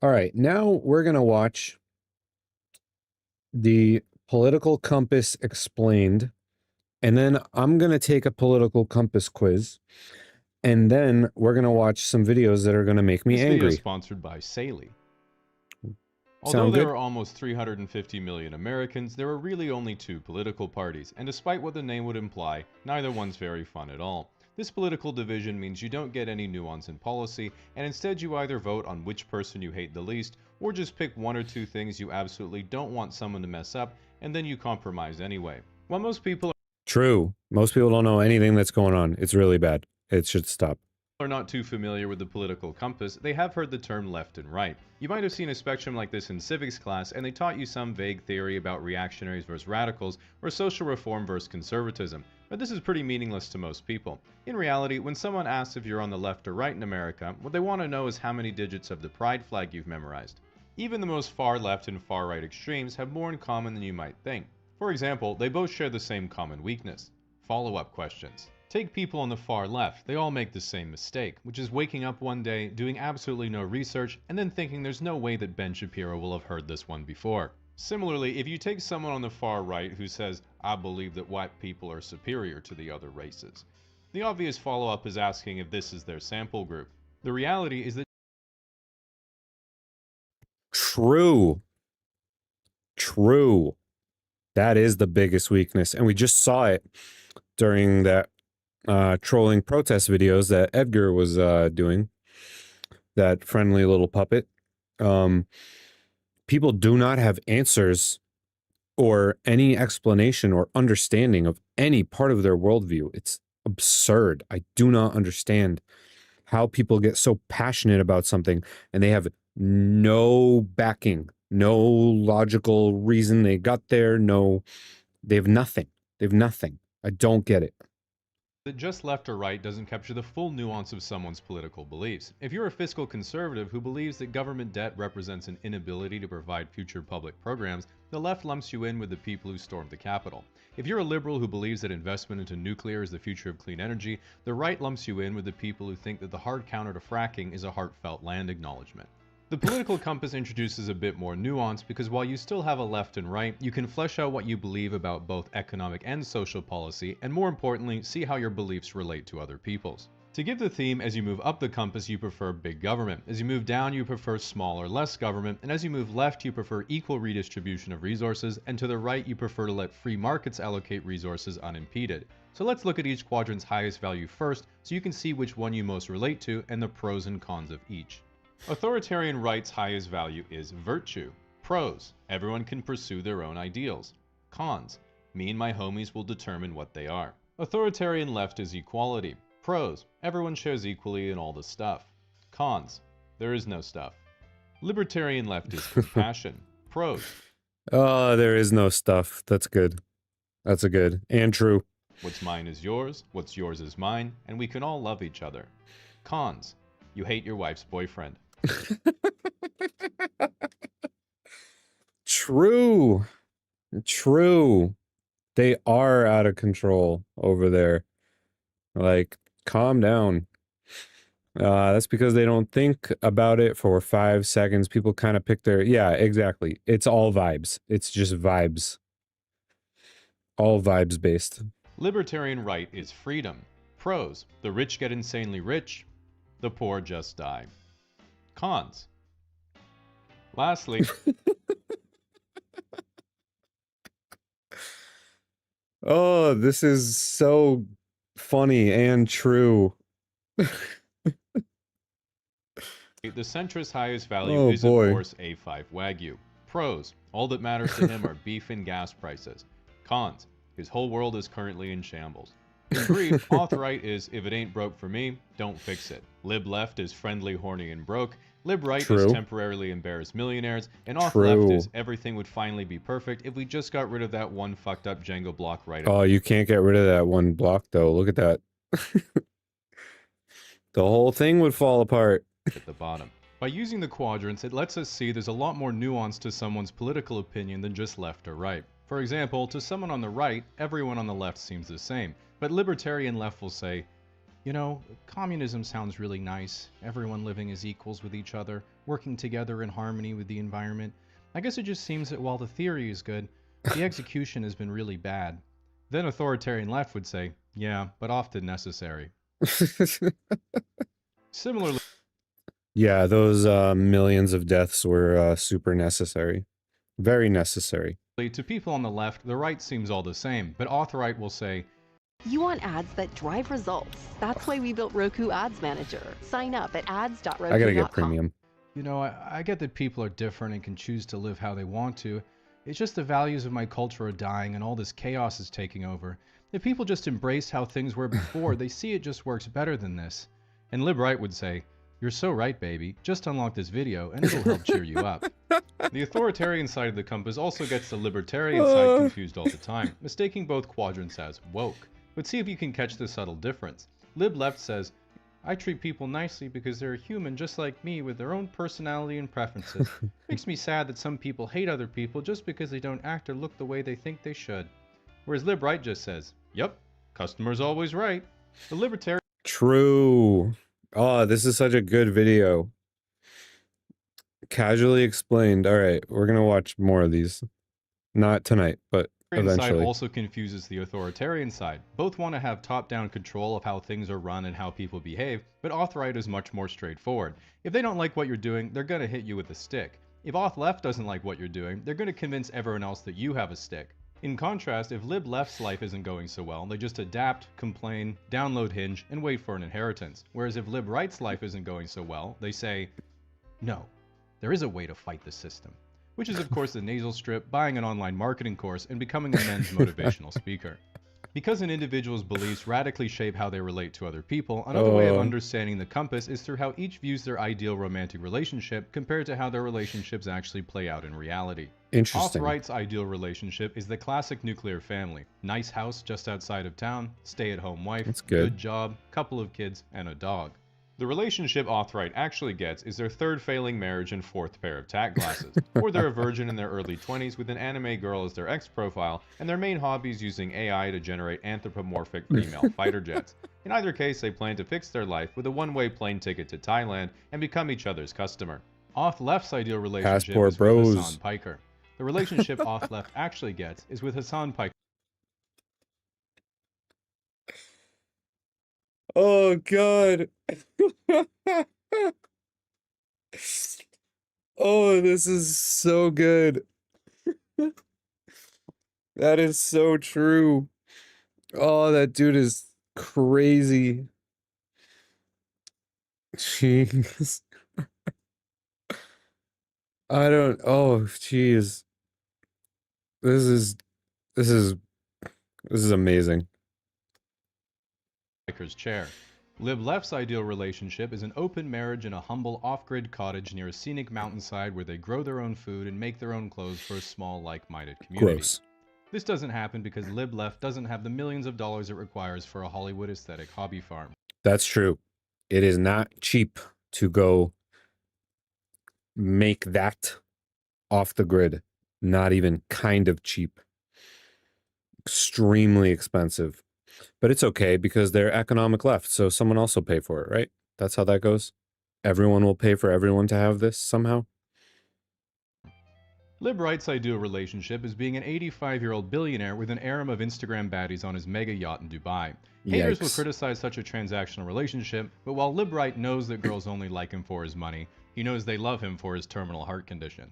All right, now we're going to watch the Political Compass Explained, and then I'm going to take a Political Compass quiz, and then we're going to watch some videos that are going to make me This video is angry. sponsored by Saley. Although Sound there good? are almost 350 million Americans, there are really only two political parties, and despite what the name would imply, neither one's very fun at all. This political division means you don't get any nuance in policy, and instead you either vote on which person you hate the least, or just pick one or two things you absolutely don't want someone to mess up, and then you compromise anyway. While most people True. Most people don't know anything that's going on. It's really bad. It should stop. are not too familiar with the political compass, they have heard the term left and right. You might have seen a spectrum like this in civics class, and they taught you some vague theory about reactionaries versus radicals, or social reform versus conservatism, but this is pretty meaningless to most people. In reality, when someone asks if you're on the left or right in America, what they want to know is how many digits of the pride flag you've memorized. Even the most far left and far right extremes have more in common than you might think. For example, they both share the same common weakness: follow-up questions. Take people on the far left, they all make the same mistake, which is waking up one day, doing absolutely no research, and then thinking there's no way that Ben Shapiro will have heard this one before. Similarly, if you take someone on the far right who says, "I believe that white people are superior to the other races," the obvious follow-up is asking if this is their sample group. The reality is that True. True. That is the biggest weakness. And we just saw it during that trolling protest videos that Edgar was doing, that friendly little puppet. People do not have answers or any explanation or understanding of any part of their worldview. It's absurd. I do not understand how people get so passionate about something and they have no backing, no logical reason they got there. No, they have nothing. They have nothing. I don't get it. just left or right doesn't capture the full nuance of someone's political beliefs. If you're a fiscal conservative who believes that government debt represents an inability to provide future public programs, the left lumps you in with the people who stormed the Capitol. If you're a liberal who believes that investment into nuclear is the future of clean energy, the right lumps you in with the people who think that the hard counter to fracking is a heartfelt land acknowledgement. The political compass introduces a bit more nuance because while you still have a left and right, you can flesh out what you believe about both economic and social policy, and more importantly, see how your beliefs relate to other people's. To give the theme, as you move up the compass, you prefer big government. As you move down, you prefer small or less government. And as you move left, you prefer equal redistribution of resources. And to the right, you prefer to let free markets allocate resources unimpeded. So let's look at each quadrant's highest value first, so you can see which one you most relate to and the pros and cons of each. Authoritarian right's highest value is virtue. Pros: everyone can pursue their own ideals. Cons: me and my homies will determine what they are. Authoritarian left is equality. Pros: everyone shares equally in all the stuff. Cons: there is no stuff. Libertarian left is compassion. Pros: Oh, there is no stuff. That's good. That's a good and true. what's mine is yours, what's yours is mine, and we can all love each other. Cons: you hate your wife's boyfriend. True. True. They are out of control over there. Like, calm down. That's because they don't think about it for 5 seconds. People kind of pick their, yeah, exactly. It's all vibes. It's just vibes. All vibes based. Libertarian right is freedom. Pros: the rich get insanely rich, the poor just die. Cons: lastly, Oh, this is so funny and true. the centrist's highest value Oh is of boy. course A5 Wagyu. Pros: all that matters to him are beef and gas prices. Cons: his whole world is currently in shambles. In brief, auth right is if it ain't broke for me, don't fix it. Lib left is friendly, horny, and broke. Lib right is True. temporarily embarrassed millionaires. And auth True. left is everything would finally be perfect if we just got rid of that one fucked up Django block right Oh, you can't get rid of that one block though. Look at that. The whole thing would fall apart. at the bottom. By using the quadrants, it lets us see there's a lot more nuance to someone's political opinion than just left or right. For example, to someone on the right, everyone on the left seems the same, but libertarian left will say, You know, communism sounds really nice. Everyone living as equals with each other, working together in harmony with the environment. I guess it just seems that while the theory is good, the execution has been really bad. Then authoritarian left would say, yeah, but often necessary. Similarly, Yeah, those millions of deaths were super necessary. Very necessary. to people on the left, the right seems all the same, but authorite will say, You want ads that drive results. That's why we built Roku Ads Manager. Sign up at ads.roku.com. I gotta get premium. you know, I get that people are different and can choose to live how they want to. It's just the values of my culture are dying and all this chaos is taking over. If people just embrace how things were before, they see it just works better than this. And Lib Right would say, you're so right, baby. Just unlock this video and it'll help cheer you up. The authoritarian side of the compass also gets the libertarian side confused all the time, mistaking both quadrants as woke. But see if you can catch the subtle difference. Lib Left says, I treat people nicely because they're human just like me with their own personality and preferences. Makes me sad that some people hate other people just because they don't act or look the way they think they should. Whereas Lib Right just says, yep, customer's always right. The libertarian True. Oh, this is such a good video. Casually explained. All right, we're gonna watch more of these. Not tonight, but side eventually. also confuses the authoritarian side. Both want to have top-down control of how things are run and how people behave, but authorite is much more straightforward. If they don't like what you're doing, they're going to hit you with a stick. If auth left doesn't like what you're doing, they're going to convince everyone else that you have a stick. In contrast, if lib left's life isn't going so well, they just adapt, complain, download Hinge, and wait for an inheritance. Whereas if lib right's life isn't going so well, they say, no, there is a way to fight the system. Which is, of course, the nasal strip, buying an online marketing course, and becoming a men's motivational speaker. Because an individual's beliefs radically shape how they relate to other people, another way of understanding the compass is through how each views their ideal romantic relationship compared to how their relationships actually play out in reality. Interesting. Auth-right's ideal relationship is the classic nuclear family. Nice house just outside of town, stay-at-home wife, That's good. job, couple of kids, and a dog. The relationship authorite actually gets is their third failing marriage and fourth pair of tack glasses, or they're a virgin in their early 20s with an anime girl as their X profile, and their main hobby is using AI to generate anthropomorphic female fighter jets. In either case, they plan to fix their life with a one-way plane ticket to Thailand and become each other's customer. Auth Left's ideal relationship Passport is bros. with Hassan Piker. The relationship Auth Left actually gets is with Hassan Piker. Oh god. Oh, this is so good. That is so true. Oh, that dude is crazy. Jeez. I don't, oh, jeez. This is amazing. Piker's chair. Lib Left's ideal relationship is an open marriage in a humble off-grid cottage near a scenic mountainside where they grow their own food and make their own clothes for a small, like-minded community. Gross. This doesn't happen because Lib Left doesn't have the millions of dollars it requires for a Hollywood aesthetic hobby farm. That's true. It is not cheap to go make that off the grid. Not even kind of cheap. Extremely expensive. But it's okay because they're economic left, so someone else will pay for it, right? That's how that goes. Everyone will pay for everyone to have this somehow. Lib Right's ideal relationship is being an 85-year-old billionaire with an harem of Instagram baddies on his mega yacht in Dubai. Haters will Yikes. criticize such a transactional relationship, but while Lib Right knows that girls only like him for his money, he knows they love him for his terminal heart condition.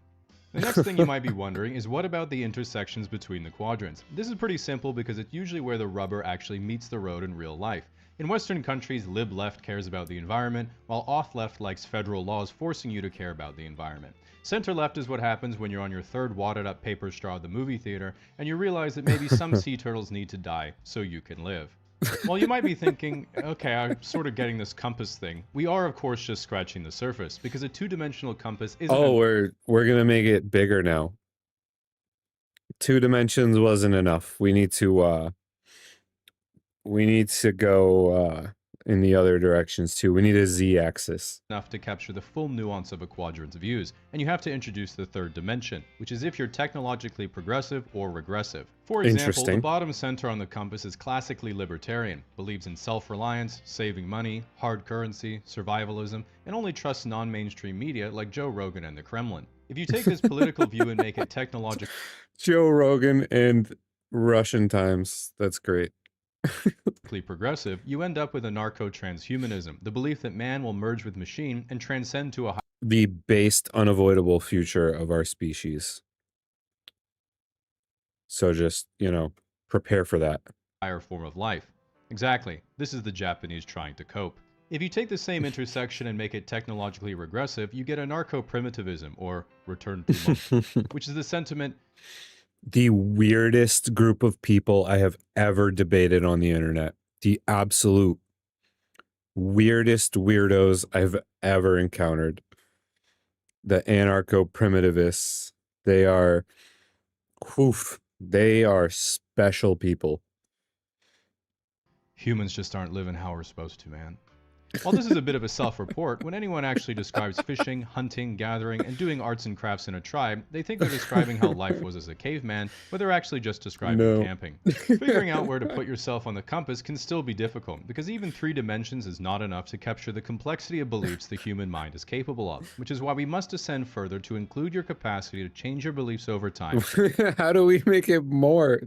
The next thing you might be wondering is what about the intersections between the quadrants? This is pretty simple because it's usually where the rubber actually meets the road in real life. In Western countries, Lib Left cares about the environment, while Auth Left likes federal laws forcing you to care about the environment. Center Left is what happens when you're on your third wadded up paper straw at the movie theater and you realize that maybe some sea turtles need to die so you can live. Well, you might be thinking, okay, I'm sort of getting this compass thing. We are, of course, just scratching the surface, because a two-dimensional compass isn't... Oh, we're gonna make it bigger now. 2 dimensions wasn't enough. We need to go in the other directions too. We need a z-axis. enough to capture the full nuance of a quadrant's views, and you have to introduce the third dimension, which is if you're technologically progressive or regressive. For example, the Interesting. bottom center on the compass is classically libertarian, believes in self-reliance, saving money, hard currency, survivalism, and only trusts non-mainstream media like Joe Rogan and the Kremlin. If you take this political view and make it technologically Joe Rogan and Russian Times. That's great. progressive, you end up with anarcho-transhumanism, the belief that man will merge with machine and transcend to a The based, unavoidable future of our species. So just, prepare for that. higher form of life. Exactly. This is the Japanese trying to cope. If you take the same intersection and make it technologically regressive, you get anarcho-primitivism, or return to monk, which is the sentiment The weirdest group of people I have ever debated on the internet. The absolute weirdest weirdos I've ever encountered. The anarcho-primitivists. They are special people. humans just aren't living how we're supposed to, man. While this is a bit of a self-report, when anyone actually describes fishing, hunting, gathering, and doing arts and crafts in a tribe, they think they're describing how life was as a caveman, but they're actually just describing No. camping. Figuring out where to put yourself on the compass can still be difficult, because even 3 dimensions is not enough to capture the complexity of beliefs the human mind is capable of, which is why we must ascend further to include your capacity to change your beliefs over time How do we make it more?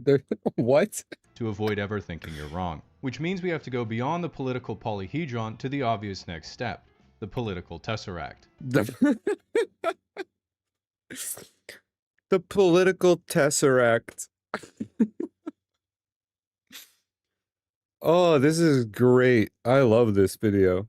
What? to avoid ever thinking you're wrong. Which means we have to go beyond the political polyhedron to the obvious next step, the political tesseract. The, the political tesseract. Oh, this is great. I love this video.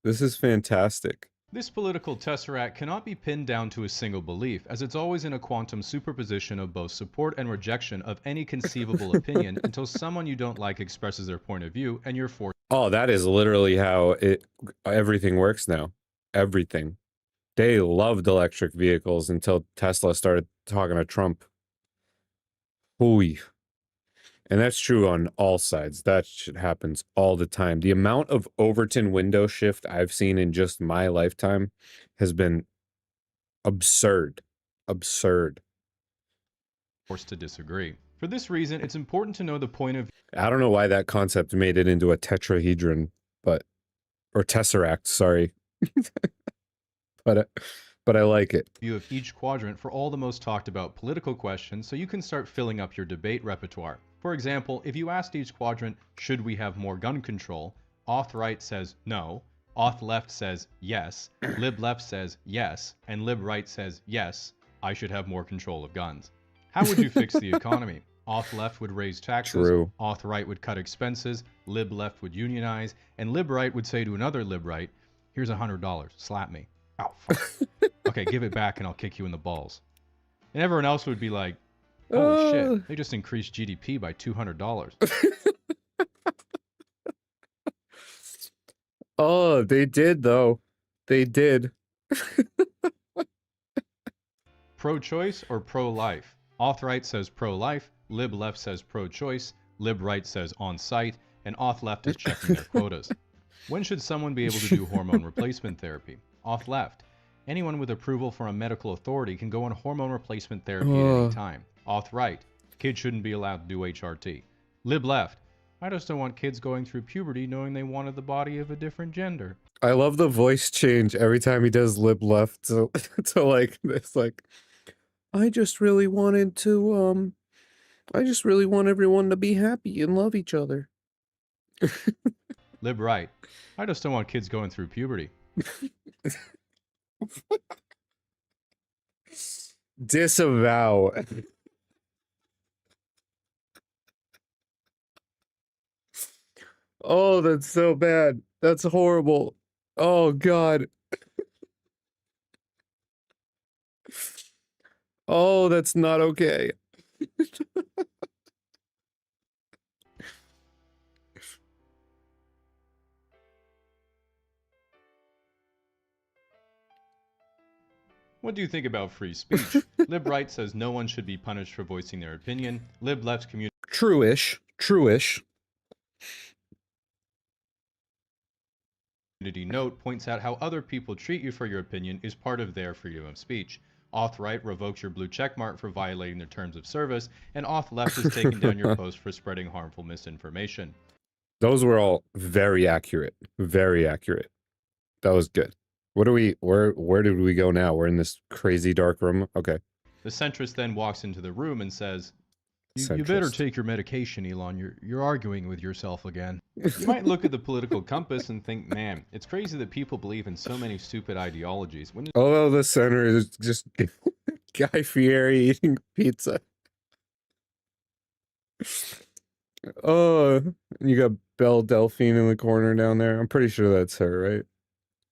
This is fantastic. This political tesseract cannot be pinned down to a single belief, as it's always in a quantum superposition of both support and rejection of any conceivable opinion until someone you don't like expresses their point of view and you're forced Oh, that is literally how everything works now. Everything. They loved electric vehicles until Tesla started talking to Trump. Hooey. And that's true on all sides. That shit happens all the time. The amount of Overton window shift I've seen in just my lifetime has been absurd. Absurd. to disagree. For this reason, it's important to know the point of I don't know why that concept made it into a tetrahedron, or tesseract, sorry. but I like it. view of each quadrant for all the most talked about political questions so you can start filling up your debate repertoire. For example, if you asked each quadrant, should we have more gun control? Auth right says no, auth left says yes, lib left says yes, and lib right says yes, I should have more control of guns. How would you fix the economy? Auth left would raise taxes, True. auth right would cut expenses, lib left would unionize, and lib right would say to another lib right, here's $100, slap me. Oh, fuck. Okay, give it back and I'll kick you in the balls. And everyone else would be like, holy shit, they just increased GDP by $200. Oh, they did though. They did. Pro-choice or pro-life? Auth right says pro-life, lib left says pro-choice, lib right says on-site, and auth left is checking their quotas. When should someone be able to do hormone replacement therapy? Auth left. Anyone with approval from a medical authority can go on hormone replacement therapy at any time. Auth right. Kids shouldn't be allowed to do HRT. Lib left. I just don't want kids going through puberty knowing they wanted the body of a different gender. I love the voice change every time he does lib left to like this, like, I just really want everyone to be happy and love each other. Lib right. I just don't want kids going through puberty. Disavow. Oh, that's so bad. That's horrible. Oh, God. Oh, that's not okay. What do you think about free speech? Lib right says no one should be punished for voicing their opinion. Lib left's community True-ish. True-ish. note points out how other people treat you for your opinion is part of their freedom of speech. Auth right revokes your blue checkmark for violating their terms of service, and Auth left has taken down your post for spreading harmful misinformation. Those were all very accurate. Very accurate. That was good. What do we, where did we go now? We're in this crazy dark room. Okay. The centrist then walks into the room and says, You better Centrist. take your medication, Elon. You're arguing with yourself again. You might look at the political compass and think, man, it's crazy that people believe in so many stupid ideologies. When Although the center is just Guy Fieri eating pizza. Oh, you got Belle Delphine in the corner down there. I'm pretty sure that's her, right?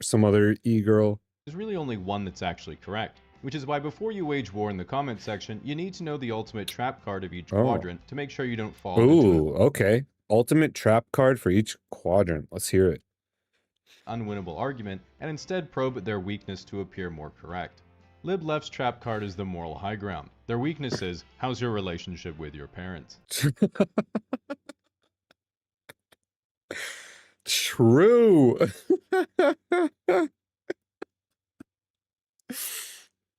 Some other e-girl. there's really only one that's actually correct. Which is why before you wage war in the comment section, you need to know the ultimate trap card of each Oh. quadrant to make sure you don't fall into Ooh, okay. Ultimate trap card for each quadrant. Let's hear it. an unwinnable argument and instead probe their weakness to appear more correct. Lib Left's trap card is the moral high ground. Their weakness is, how's your relationship with your parents? True.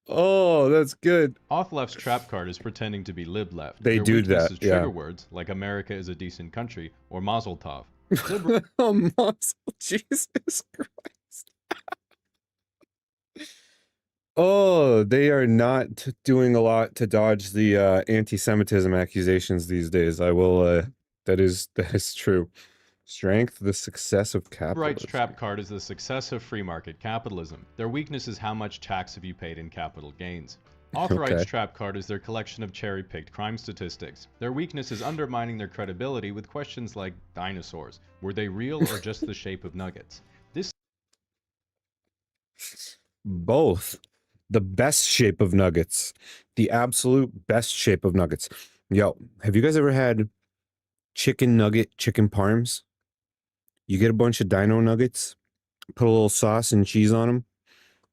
Oh, that's good. Auth Left's trap card is pretending to be Lib Left. They Their do weakness that, is yeah. trigger words like America is a decent country or Mazel Tov. Lib Oh, muscle, Jesus Christ. Oh, they are not doing a lot to dodge the anti-Semitism accusations these days. I will. That is true. Strength, the success of Right's capitalism. trap card is the success of free market capitalism. Their weakness is how much tax have you paid in capital gains. Authorite's Okay. trap card is their collection of cherry-picked crime statistics. Their weakness is undermining their credibility with questions like dinosaurs. Were they real or just the shape of nuggets? This Both. The best shape of nuggets. The absolute best shape of nuggets. Yo, have you guys ever had chicken nugget chicken parms? You get a bunch of dino nuggets, put a little sauce and cheese on them,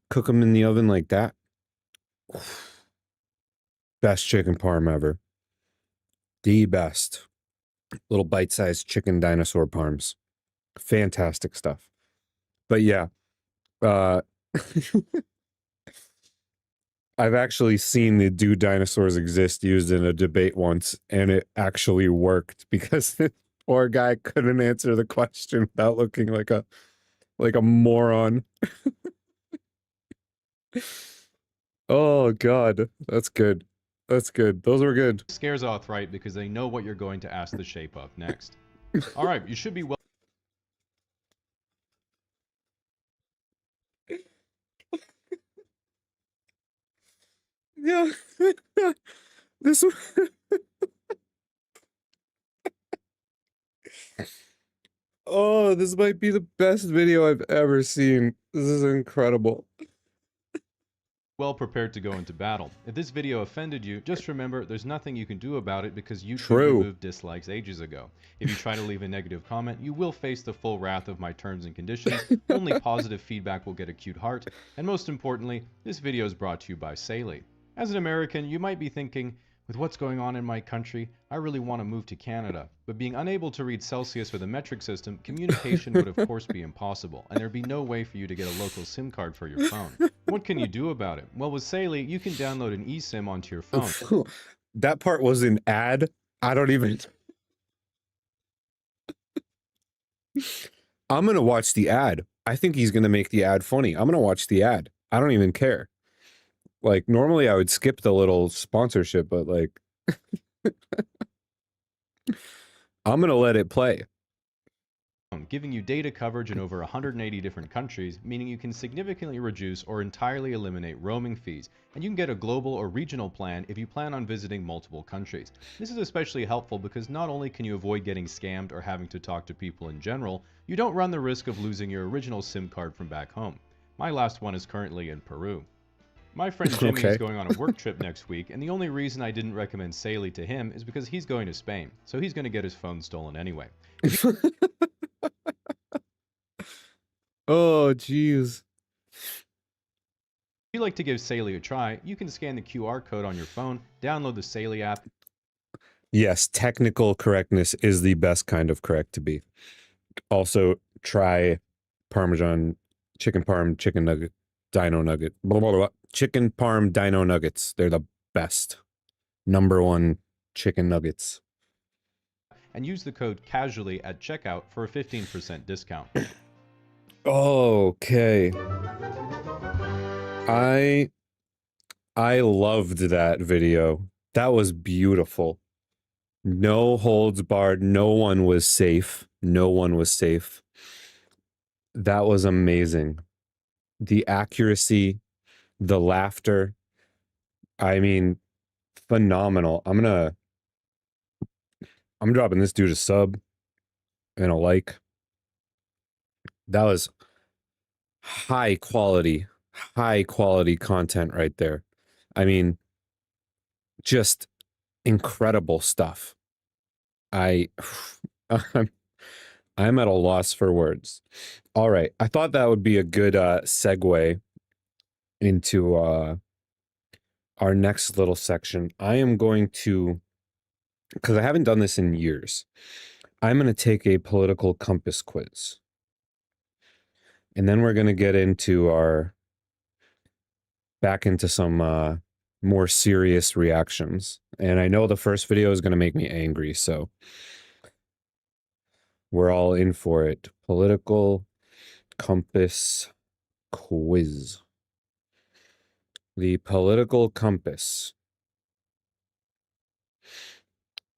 cook them in the oven like that. Best chicken parm ever. The best. Little bite-sized chicken dinosaur parms. Fantastic stuff. But yeah, I've actually seen the "Do Dinosaurs Exist" used in a debate once, and it actually worked because the poor guy couldn't answer the question without looking like a moron. Oh God, that's good. That's good. Those were good. scares Authorite because they know what you're going to ask the shape of next. Alright, you should be well Yeah, this one. Oh, this might be the best video I've ever seen. This is incredible. prepared to go into battle. If this video offended you, just remember there's nothing you can do about it because YouTube True. removed dislikes ages ago. If you try to leave a negative comment, you will face the full wrath of my terms and conditions. Only positive feedback will get a cute heart. And most importantly, this video is brought to you by Saley. As an American, you might be thinking, with what's going on in my country, I really want to move to Canada. But being unable to read Celsius with a metric system, communication would of course be impossible, and there'd be no way for you to get a local SIM card for your phone. What can you do about it? Well, with Saley, you can download an eSIM onto your phone. That part was an ad. I don't even. I'm gonna watch the ad. I think he's gonna make the ad funny. I'm gonna watch the ad. I don't even care. Like, normally I would skip the little sponsorship, but like, I'm gonna let it play. Giving you data coverage in over 180 different countries, meaning you can significantly reduce or entirely eliminate roaming fees, and you can get a global or regional plan if you plan on visiting multiple countries. This is especially helpful because not only can you avoid getting scammed or having to talk to people in general, you don't run the risk of losing your original SIM card from back home. My last one is currently in Peru. My friend Jimmy Okay. is going on a work trip next week, and the only reason I didn't recommend Saley to him is because he's going to Spain, so he's going to get his phone stolen anyway. Oh, jeez. If you'd like to give Saley a try, you can scan the QR code on your phone, download the Saley app, Yes, technical correctness is the best kind of correct to be. Also, try Parmesan, chicken parm, chicken nugget, dino nugget, blah, blah, blah. Chicken parm dino nuggets. They're the best. Number one chicken nuggets. And use the code CASUALLY at checkout for a 15% discount. Okay. I loved that video. That was beautiful. No holds barred. No one was safe. No one was safe. That was amazing. The accuracy, the laughter. I mean, phenomenal. I'm dropping this dude a sub and a like. That was high quality content right there. I mean, just incredible stuff. I'm at a loss for words. All right, I thought that would be a good segue into our next little section. I am going to, because I haven't done this in years, I'm going to take a political compass quiz. And then we're going to get into back into some more serious reactions. And I know the first video is going to make me angry, so we're all in for it. Political compass quiz. The political compass.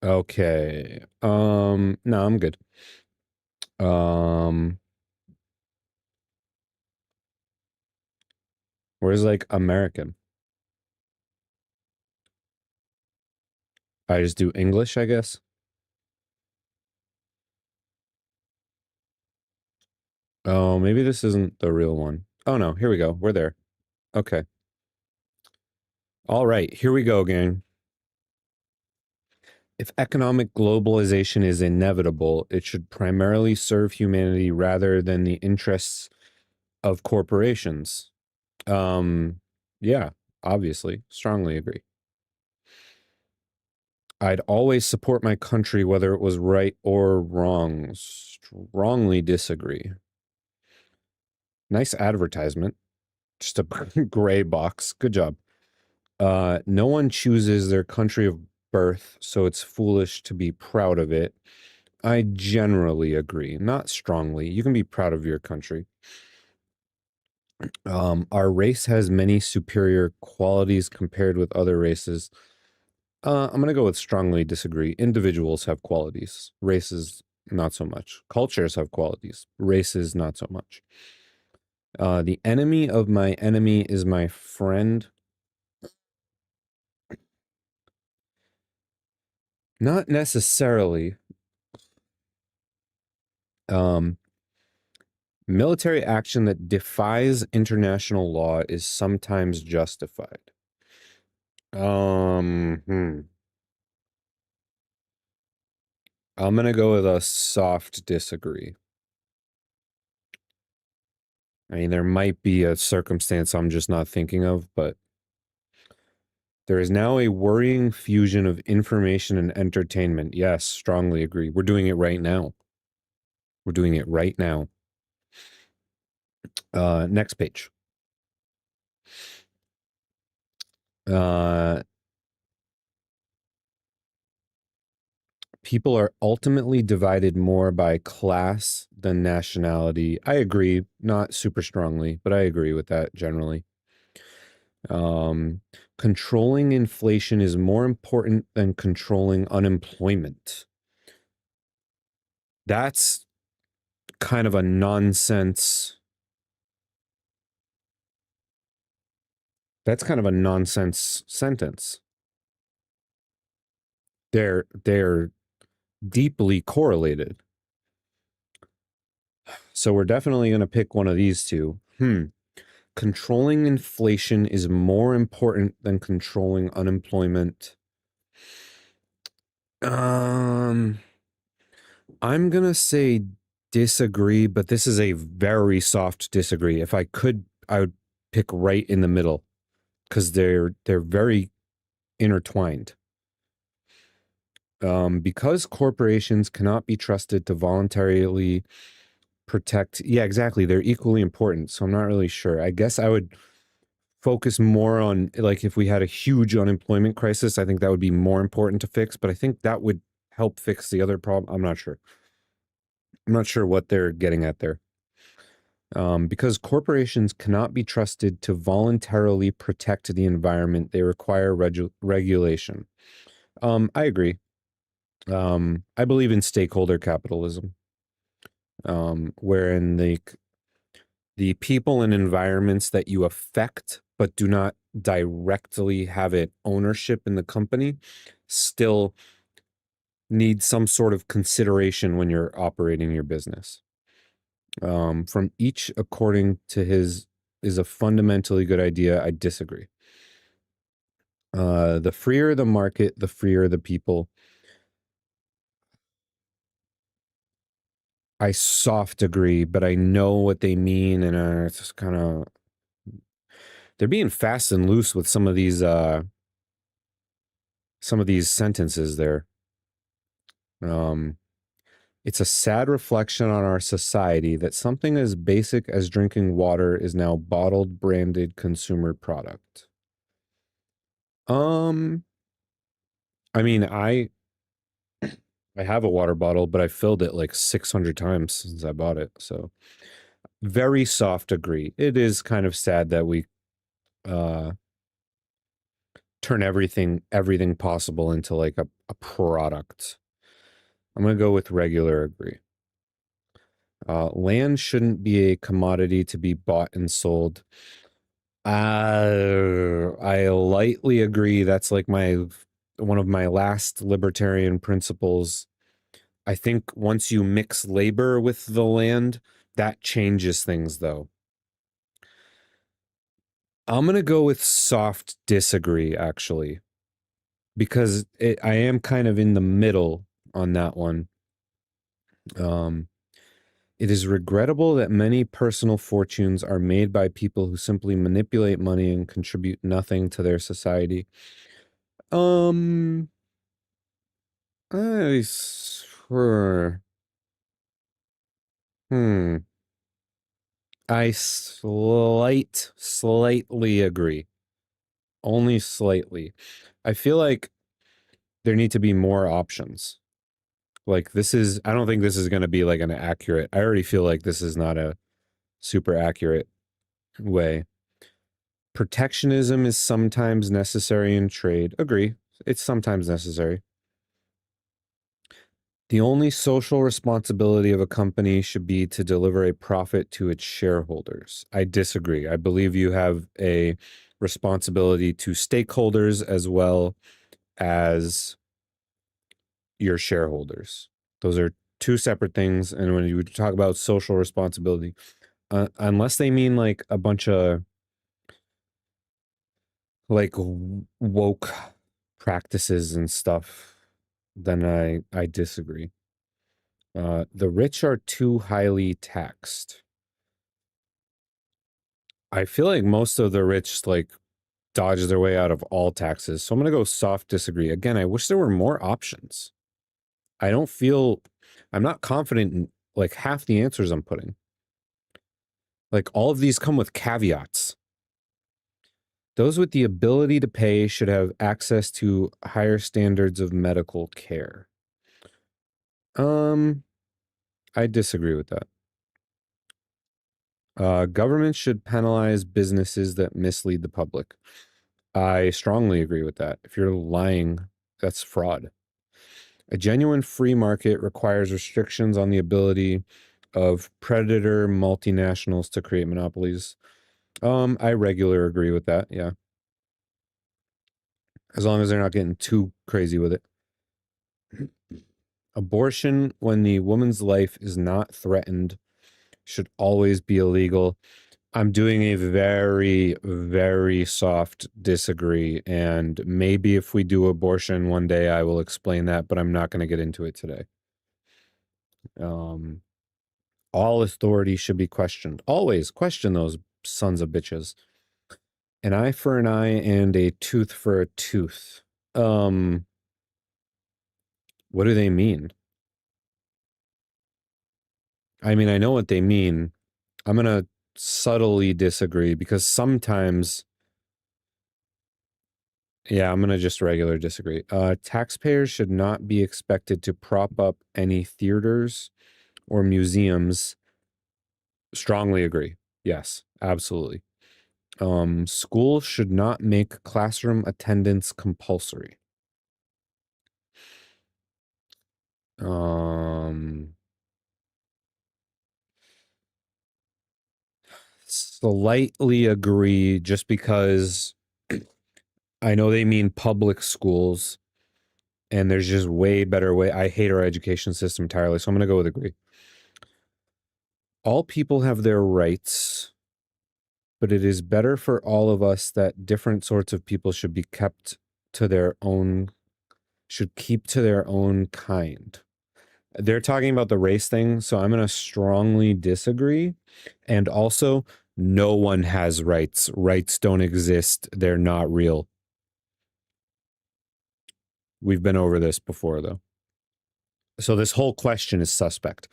Okay. No, I'm good. Where's like American? I just do English, I guess. Oh, maybe this isn't the real one. Oh no, here we go. We're there. Okay. All right, here we go, gang. If economic globalization is inevitable, it should primarily serve humanity rather than the interests of corporations. Yeah, obviously, strongly agree. I'd always support my country whether it was right or wrong. Strongly disagree. Nice advertisement. Just a gray box. Good job. No one chooses their country of birth, so it's foolish to be proud of it. I generally agree, not strongly. You can be proud of your country. Our race has many superior qualities compared with other races. I'm going to go with strongly disagree. Individuals have qualities. Races, not so much. Cultures have qualities. Races, not so much. The enemy of my enemy is my friend. Not necessarily. Military action that defies international law is sometimes justified. I'm gonna go with a soft disagree. I mean, there might be a circumstance I'm just not thinking of, but there is now a worrying fusion of information and entertainment. Yes, strongly agree. We're doing it right now. We're doing it right now. Next page. People are ultimately divided more by class than nationality. I agree, not super strongly, but I agree with that generally. Controlling inflation is more important than controlling unemployment. That's kind of a nonsense. That's kind of a nonsense sentence. They're deeply correlated. So we're definitely going to pick one of these two. Controlling inflation is more important than controlling unemployment. I'm going to say disagree, but this is a very soft disagree. If I could, I would pick right in the middle because they're very intertwined. Because corporations cannot be trusted to voluntarily protect. Yeah, exactly. They're equally important. So I'm not really sure. I guess I would focus more on, like, if we had a huge unemployment crisis, I think that would be more important to fix, but I think that would help fix the other problem. I'm not sure. I'm not sure what they're getting at there. Because corporations cannot be trusted to voluntarily protect the environment, they require regulation. I agree. I believe in stakeholder capitalism, wherein the people and environments that you affect but do not directly have it ownership in the company still need some sort of consideration when you're operating your business. From each according to his is a fundamentally good idea. I disagree. The freer the market, the freer the people. I soft agree, but I know what they mean, and it's just kind of, they're being fast and loose with some of these sentences there. It's a sad reflection on our society that something as basic as drinking water is now bottled, branded consumer product. I mean, I have a water bottle, but I filled it like 600 times since I bought it. So very soft agree. It is kind of sad that we turn everything possible into like a product. I'm going to go with regular agree. Land shouldn't be a commodity to be bought and sold. I lightly agree. That's like one of my last libertarian principles. I think once you mix labor with the land, that changes things, though. I'm going to go with soft disagree, actually, because I am kind of in the middle on that one. It is regrettable that many personal fortunes are made by people who simply manipulate money and contribute nothing to their society. I swear. I slightly agree. Only slightly. I feel like there need to be more options. Like, I don't think this is going to be like an accurate. I already feel like this is not a super accurate way. Protectionism is sometimes necessary in trade. Agree. It's sometimes necessary. The only social responsibility of a company should be to deliver a profit to its shareholders. I disagree. I believe you have a responsibility to stakeholders as well as your shareholders. Those are two separate things. And when you talk about social responsibility, unless they mean like a bunch of like woke practices and stuff, then I disagree. The rich are too highly taxed. I feel like most of the rich like dodge their way out of all taxes. So I'm going to go soft disagree. Again, I wish there were more options. I'm not confident in like half the answers I'm putting. Like, all of these come with caveats. Those with the ability to pay should have access to higher standards of medical care. I disagree with that. Government should penalize businesses that mislead the public. I strongly agree with that. If you're lying, that's fraud. A genuine free market requires restrictions on the ability of predator multinationals to create monopolies. I regular agree with that, yeah. As long as they're not getting too crazy with it. Abortion, when the woman's life is not threatened, should always be illegal. I'm doing a very, very soft disagree, and maybe if we do abortion one day, I will explain that, but I'm not going to get into it today. All authority should be questioned. Always question those sons of bitches. An eye for an eye and a tooth for a tooth. What do they mean? I mean, I know what they mean. I'm going to subtly disagree because sometimes, yeah, I'm going to just regular disagree. Taxpayers should not be expected to prop up any theaters or museums. Strongly agree. Yes, absolutely. Schools should not make classroom attendance compulsory. Slightly agree just because I know they mean public schools and there's just way better way. I hate our education system entirely, so I'm going to go with agree. All people have their rights, but it is better for all of us that different sorts of people should be kept to their own, should keep to their own kind. They're talking about the race thing, so I'm going to strongly disagree. And also, no one has rights. Rights don't exist. They're not real. We've been over this before, though. So this whole question is suspect.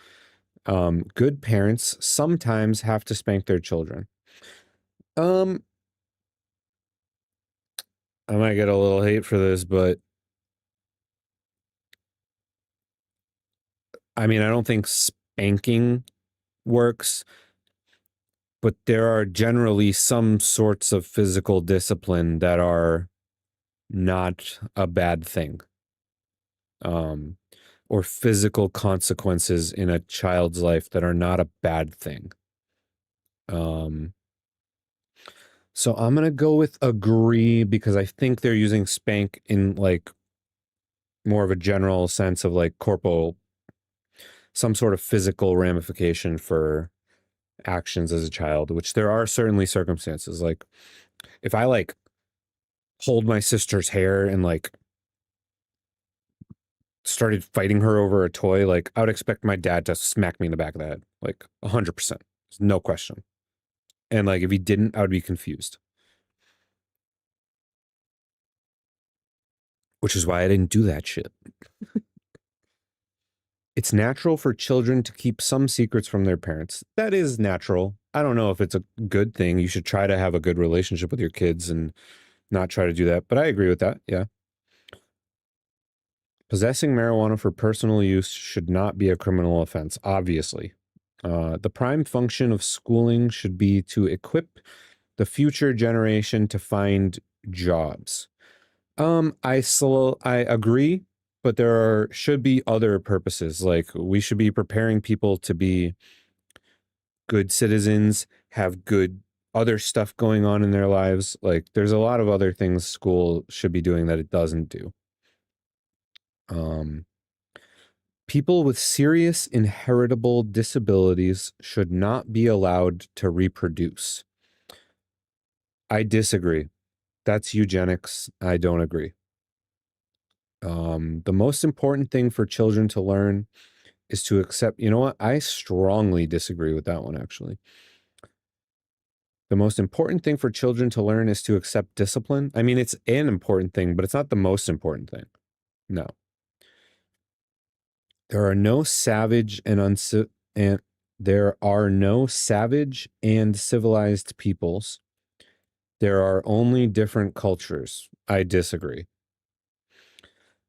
Good parents sometimes have to spank their children. I might get a little hate for this, but I mean, I don't think spanking works, but there are generally some sorts of physical discipline that are not a bad thing. Or physical consequences in a child's life that are not a bad thing. So I'm going to go with agree because I think they're using spank in like more of a general sense of like corporal, some sort of physical ramification for actions as a child, which there are certainly circumstances. Like if I like hold my sister's hair and like started fighting her over a toy, like I would expect my dad to smack me in the back of the head, like 100%. There's no question. And like if he didn't, I would be confused. Which is why I didn't do that shit. It's natural for children to keep some secrets from their parents. That is natural. I don't know if it's a good thing. You should try to have a good relationship with your kids and not try to do that. But I agree with that. Yeah. Possessing marijuana for personal use should not be a criminal offense, obviously. The prime function of schooling should be to equip the future generation to find jobs. I agree, but there should be other purposes. Like we should be preparing people to be good citizens, have good other stuff going on in their lives. Like there's a lot of other things school should be doing that it doesn't do. People with serious inheritable disabilities should not be allowed to reproduce. I disagree. That's eugenics. I don't agree. The most important thing for children to learn is to accept, you know what? I strongly disagree with that one, actually. The most important thing for children to learn is to accept discipline. I mean, it's an important thing, but it's not the most important thing. No. There are no savage and there are no savage and civilized peoples. There are only different cultures. I disagree.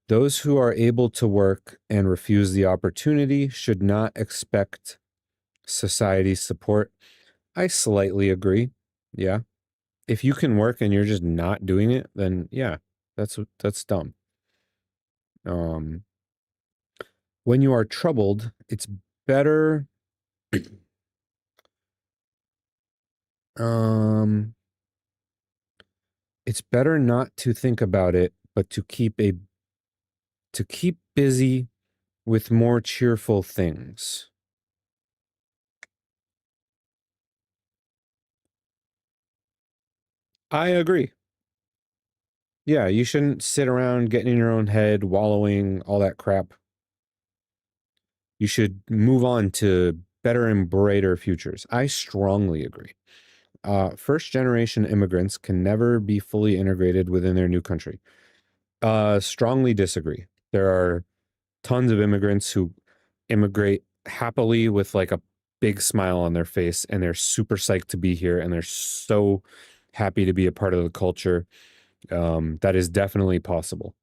Those who are able to work and refuse the opportunity should not expect society's support. I slightly agree. Yeah. If you can work and you're just not doing it, then yeah, that's dumb. When you are troubled, it's better it's better not to think about it, but to keep busy with more cheerful things. I agree. Yeah, you shouldn't sit around getting in your own head, wallowing, all that crap. You should move on to better and brighter futures. I strongly agree. First generation immigrants can never be fully integrated within their new country. Strongly disagree. There are tons of immigrants who immigrate happily with like a big smile on their face, and they're super psyched to be here, and they're so happy to be a part of the culture. That is definitely possible.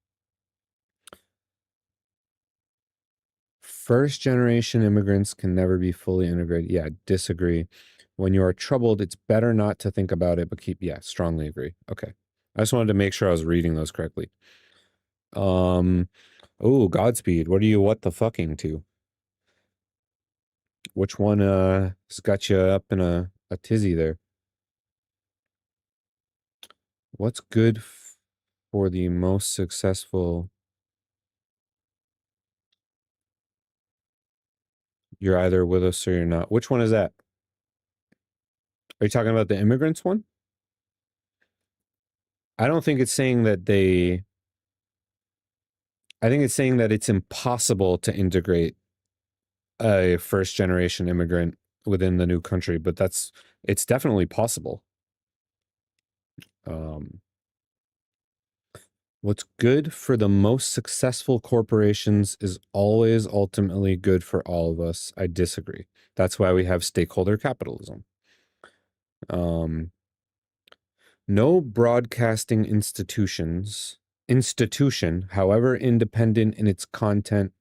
First generation immigrants can never be fully integrated. Yeah, disagree. When you are troubled, it's better not to think about it, but strongly agree. Okay. I just wanted to make sure I was reading those correctly. Oh, Godspeed. What the fucking to? Which one has got you up in a tizzy there? What's good for the most successful? You're either with us or you're not. Which one is that? Are you talking about the immigrants one? I don't think it's saying that I think it's saying that it's impossible to integrate a first generation immigrant within the new country, but it's definitely possible. What's good for the most successful corporations is always ultimately good for all of us. I disagree. That's why we have stakeholder capitalism. No broadcasting institution, however independent in its content,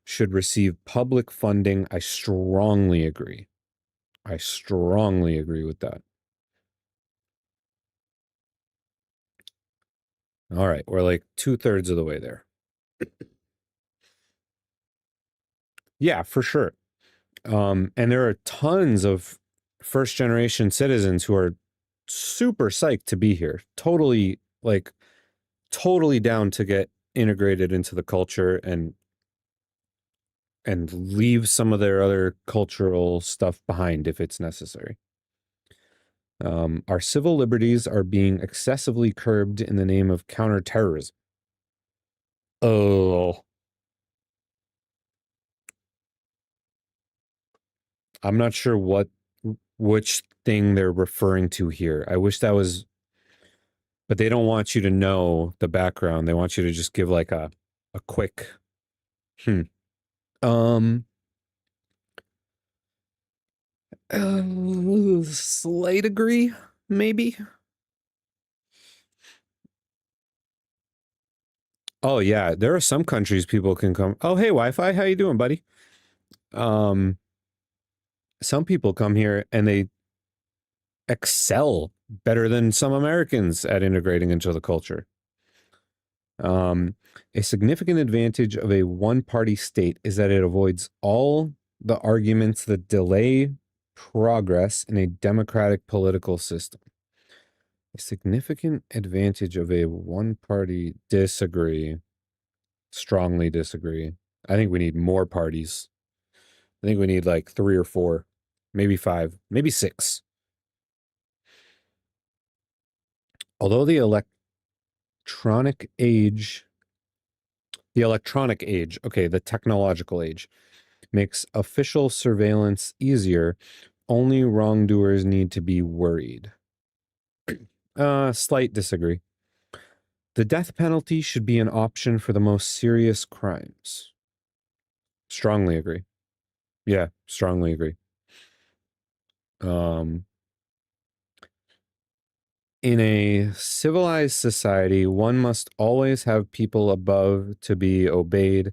should receive public funding. I strongly agree. I strongly agree with that. All right, we're like 2/3 of the way there. Yeah, for sure. And there are tons of first generation citizens who are super psyched to be here. Totally down to get integrated into the culture and leave some of their other cultural stuff behind if it's necessary. Our civil liberties are being excessively curbed in the name of counterterrorism. Oh, I'm not sure which thing they're referring to here. I wish that was, but they don't want you to know the background. They want you to just give like a quick, slight degree, maybe. Oh yeah, there are some countries people can come. Oh hey, Wi-Fi, how you doing, buddy? Some people come here and they excel better than some Americans at integrating into the culture. A significant advantage of a one-party state is that it avoids all the arguments that delay progress in a democratic political system. A significant advantage of a one-party disagree. Strongly disagree. I think we need more parties. I think we need like 3 or 4, maybe 5, maybe 6. Although the electronic age, the technological age, makes official surveillance easier, only wrongdoers need to be worried. Slight disagree. The death penalty should be an option for the most serious crimes. Strongly agree. Yeah, strongly agree. In a civilized society, one must always have people above to be obeyed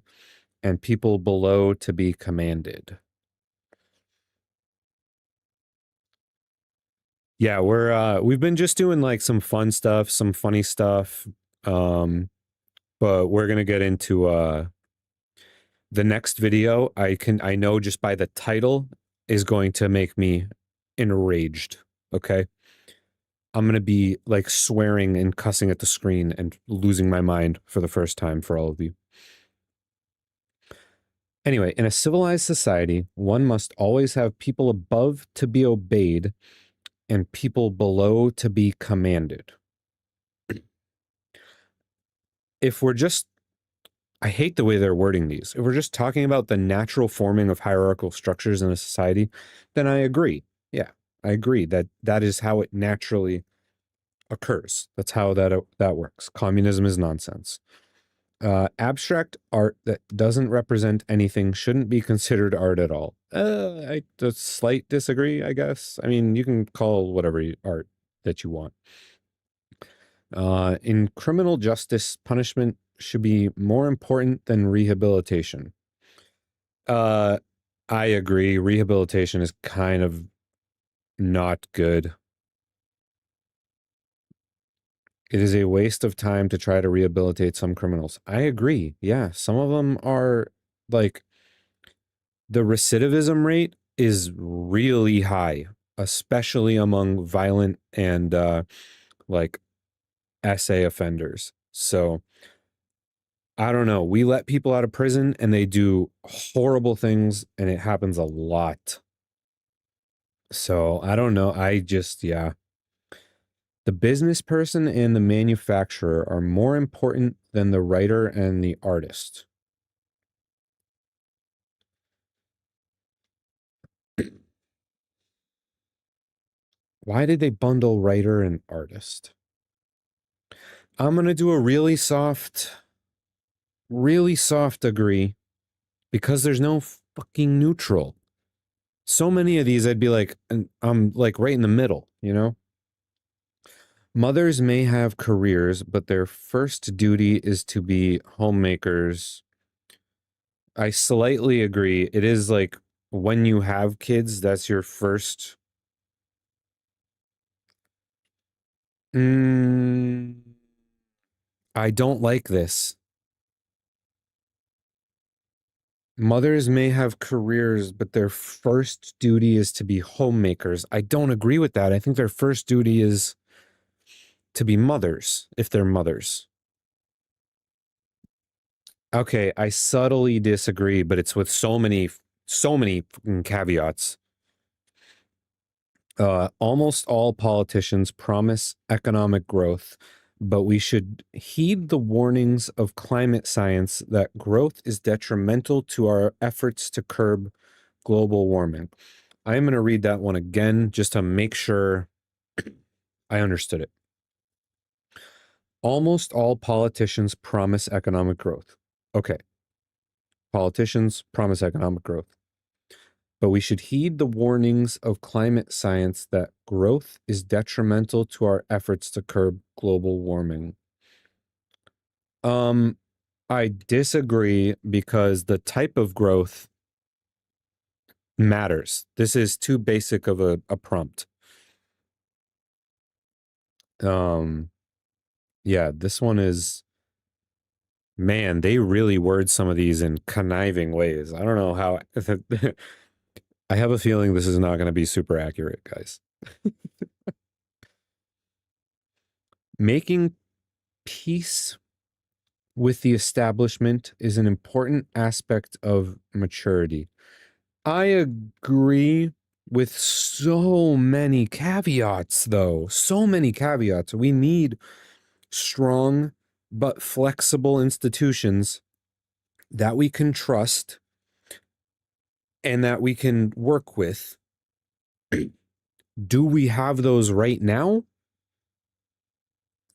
and people below to be commanded. Yeah, we've been just doing like some fun stuff, some funny stuff. But we're gonna get into the next video. I know just by the title is going to make me enraged. Okay. I'm going to be like swearing and cussing at the screen and losing my mind for the first time for all of you. Anyway, in a civilized society, one must always have people above to be obeyed and people below to be commanded. If we're just, I hate the way they're wording these. If we're just talking about the natural forming of hierarchical structures in a society, then I agree. Yeah, I agree that that is how it naturally occurs. That's how that works. Communism is nonsense. Abstract art that doesn't represent anything shouldn't be considered art at all. I a slight disagree, I guess. I mean, you can call whatever art that you want. In criminal justice, punishment should be more important than rehabilitation. I agree. Rehabilitation is kind of not good. It is a waste of time to try to rehabilitate some criminals. I agree. Yeah, some of them are like the recidivism rate is really high, especially among violent and like essay offenders. So I don't know. We let people out of prison and they do horrible things and it happens a lot. So I don't know. Yeah. The business person and the manufacturer are more important than the writer and the artist. Why did they bundle writer and artist? I'm going to do a really soft agree because there's no fucking neutral. So many of these I'd be like, I'm like right in the middle, you know? Mothers may have careers, but their first duty is to be homemakers. I slightly agree. It is like when you have kids, that's your first. I don't like this. Mothers may have careers, but their first duty is to be homemakers. I don't agree with that. I think their first duty is to be mothers, if they're mothers. Okay, I subtly disagree, but it's with so many caveats. Almost all politicians promise economic growth, but we should heed the warnings of climate science that growth is detrimental to our efforts to curb global warming. I am going to read that one again just to make sure I understood it. Almost all politicians promise economic growth. Okay. Politicians promise economic growth. But we should heed the warnings of climate science that growth is detrimental to our efforts to curb global warming. I disagree because the type of growth matters. This is too basic of a prompt. Yeah, this one is, man, they really word some of these in conniving ways. I don't know how. I have a feeling this is not going to be super accurate, guys. Making peace with the establishment is an important aspect of maturity. I agree with so many caveats, though. So many caveats. We need strong but flexible institutions that we can trust and that we can work with. Do we have those right now?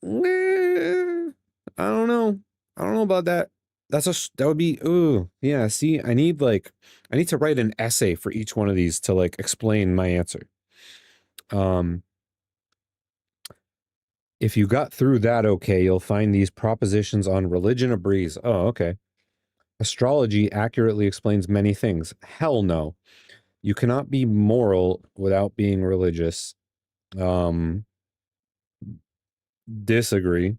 I don't know. I don't know about that. That would be, ooh, yeah. See, I need to write an essay for each one of these to like explain my answer. If you got through that okay, you'll find these propositions on religion a breeze. Oh, okay. Astrology accurately explains many things. Hell no. You cannot be moral without being religious. Disagree.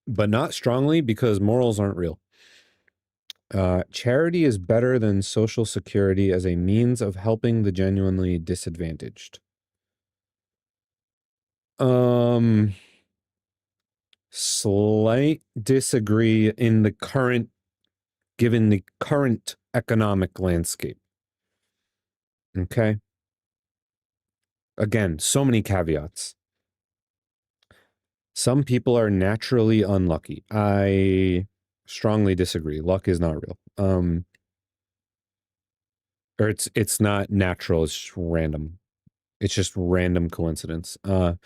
But not strongly because morals aren't real. Charity is better than social security as a means of helping the genuinely disadvantaged. Slight disagree given the current economic landscape. Okay. Again, so many caveats. Some people are naturally unlucky. I strongly disagree. Luck is not real. Or it's not natural, it's random. It's just random coincidence. It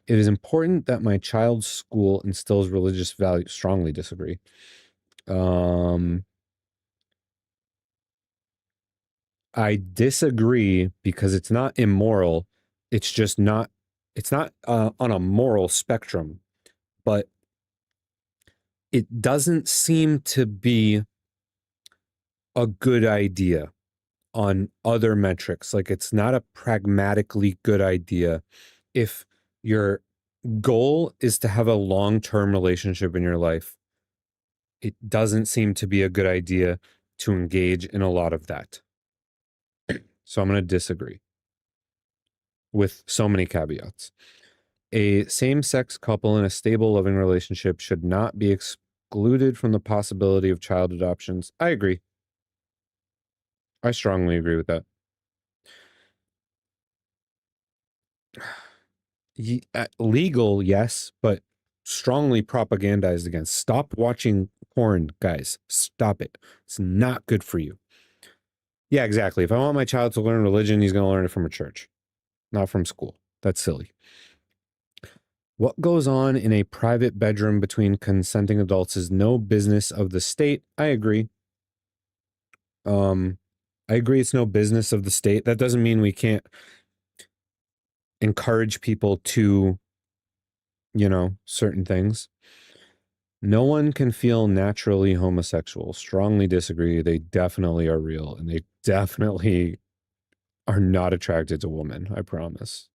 is important that my child's school instills religious values. Strongly disagree. I disagree because it's not immoral. It's just not, it's not on a moral spectrum, but it doesn't seem to be a good idea on other metrics. Like, it's not a pragmatically good idea if your goal is to have a long-term relationship in your life. It doesn't seem to be a good idea to engage in a lot of that. So I'm going to disagree with so many caveats. A same-sex couple in a stable, loving relationship should not be excluded from the possibility of child adoptions. I agree. I strongly agree with that. Legal, yes, but strongly propagandized against. Stop watching porn, guys. Stop it. It's not good for you. Yeah, exactly. If I want my child to learn religion, he's going to learn it from a church, not from school. That's silly. What goes on in a private bedroom between consenting adults is no business of the state. I agree. I agree it's no business of the state. That doesn't mean we can't encourage people to, you know, certain things. No one can feel naturally homosexual. Strongly disagree. They definitely are real, and they definitely are not attracted to women. I promise.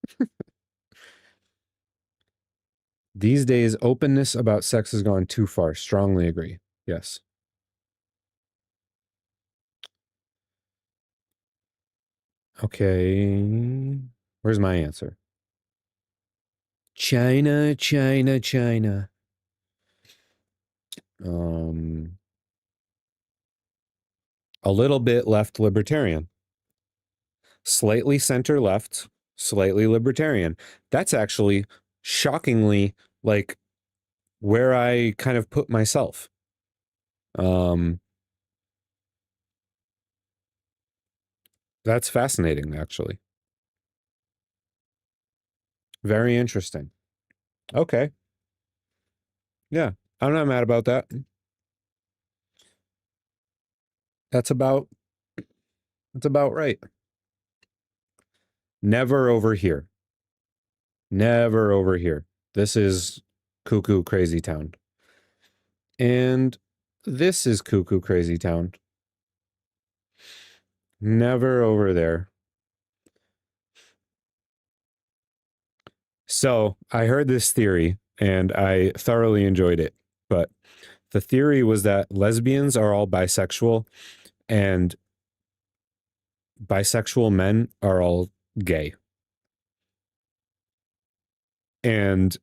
These days, openness about sex has gone too far. Strongly agree. Yes. Okay. Where's my answer? China, China, China. A little bit left libertarian. Slightly center left, slightly libertarian. That's actually shockingly like where I kind of put myself. That's fascinating, actually. Very interesting. Okay. Yeah, I'm not mad about that. That's about right. Never over here. Never over here. This is cuckoo crazy town. And this is cuckoo crazy town. Never over there. So I heard this theory and I thoroughly enjoyed it. But the theory was that lesbians are all bisexual and bisexual men are all gay. And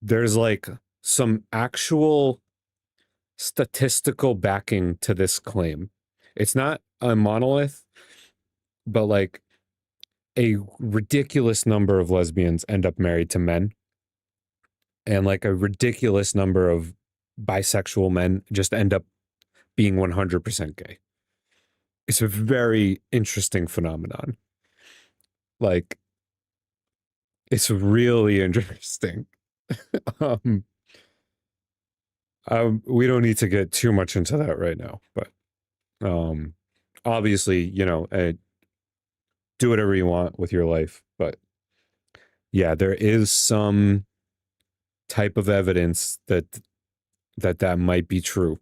there's like some actual statistical backing to this claim. It's not a monolith, but like a ridiculous number of lesbians end up married to men. And like a ridiculous number of bisexual men just end up being 100% gay. It's a very interesting phenomenon. Like, it's really interesting. We don't need to get too much into that right now, but obviously, you know, do whatever you want with your life, but yeah, there is some type of evidence that might be true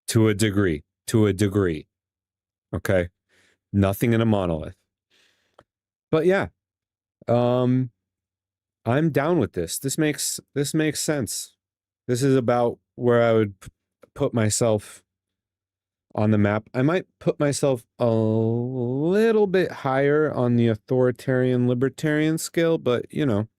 to a degree. Okay, nothing in a monolith, but yeah, I'm down with this. This makes sense. This is about where I would put myself on the map. I might put myself a little bit higher on the authoritarian libertarian scale, but you know,